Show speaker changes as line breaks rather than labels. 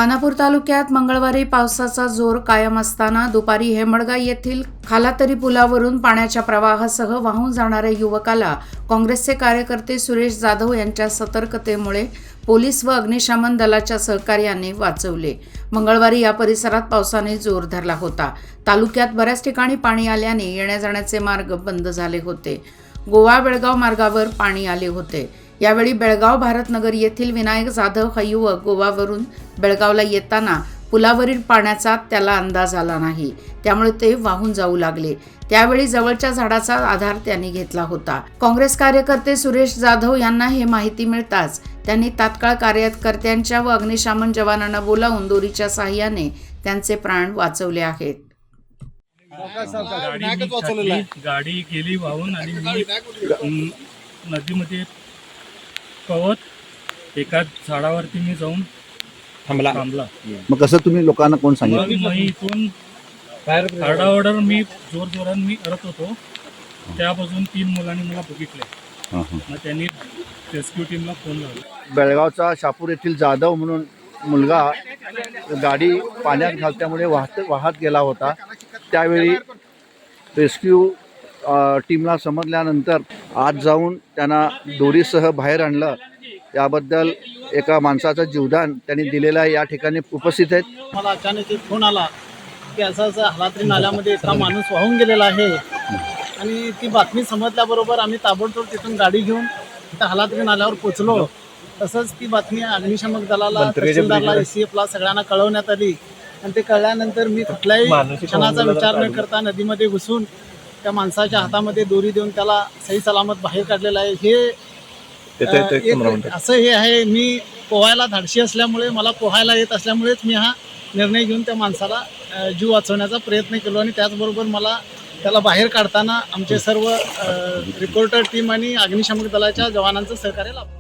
खानापूर तालुक्यात मंगळवारी पावसाचा जोर कायम असताना दुपारी हेमडगा येथील खालातरी पुलावरून पाण्याच्या प्रवाहासह वाहून जाणाऱ्या युवकाला काँग्रेसचे कार्यकर्ते सुरेश जाधव यांच्या सतर्कतेमुळे पोलीस व अग्निशमन दलाच्या सहकार्याने वाचवले। मंगळवारी या परिसरात पावसाने जोर धरला होता। तालुक्यात बऱ्याच ठिकाणी पाणी आल्याने येण्या-जाण्याचे मार्ग बंद झाले होते। गोवा-बेळगाव मार्गावर पाणी आले होते। यावेळी बेळगाव भारतनगर येथील विनायक जाधव हा युवक गोवावरून बेळगावला येताना पुलावरील पाण्याचा त्याला अंदाज आला नाही, त्यामुळे ते वाहून जाऊ लागले। त्यावेळी जवळच्या झाडाचा आधार त्यांनी घेतला होता। काँग्रेस कार्यकर्ते सुरेश जाधव यांना हे माहिती मिळताच त्यांनी तात्काळ कार्यकर्त्यांच्या व अग्निशमन जवानांना बोलावून दोरीच्या सहाय्याने त्यांचे प्राण वाचवले आहेत।
गाडी गेली वाहून आणि मी नदीमध्ये पवत एका झाडावरती मी जाऊन थांबला।
मग कसं तुम्ही लोकांना कोण सांगितलं?
मग इथून आरडाओरडा मी जोरात मी करत होतो, त्यापासून 3 मुलांनी मला बघितले। मग त्यांनी रेस्क्यू टीमला फोन लावला।
बेळगावचा शापूर येथील जाधव म्हणून मुलगा गाडी पाण्यात घालत्यामुळे वाहत गेला होता। त्यावेळी रेस्क्यू टीमला समजल्यानंतर आज जाऊन त्यांना दोरीसह बाहेर आणलं। याबद्दल एका माणसाचं जीवदान त्यांनी दिलेलं आहे। या ठिकाणी उपस्थित आहेत।
मला अचानक एक फोन आला की असं हालात्री नाल्यामध्ये एका माणूस वाहून गेलेला आहे आणि ती बातमी समजल्याबरोबर आम्ही ताबडतोब तिथून गाडी घेऊन त्या हालात्री नाल्यावर पोचलो। तसंच ती बातमी अग्निशमन दलाला, तहसीलदारला, ACFला सगळ्यांना कळवण्यात आली आणि ते कळल्यानंतर मी कुठल्याही क्षणाचा विचार न करता नदीमध्ये घुसून त्या माणसाच्या हातामध्ये दोरी देऊन त्याला सही सलामत बाहेर काढलेलं आहे। हे असं हे आहे, मी पोहायला धाडशी असल्यामुळे, मला पोहायला येत असल्यामुळेच मी हा निर्णय घेऊन त्या माणसाला जीव वाचवण्याचा प्रयत्न केलो आणि त्याचबरोबर मला त्याला बाहेर काढताना आमचे सर्व रिपोर्टर टीम आणि अग्निशमन दलाच्या जवानांचं सहकार्य लाभलं।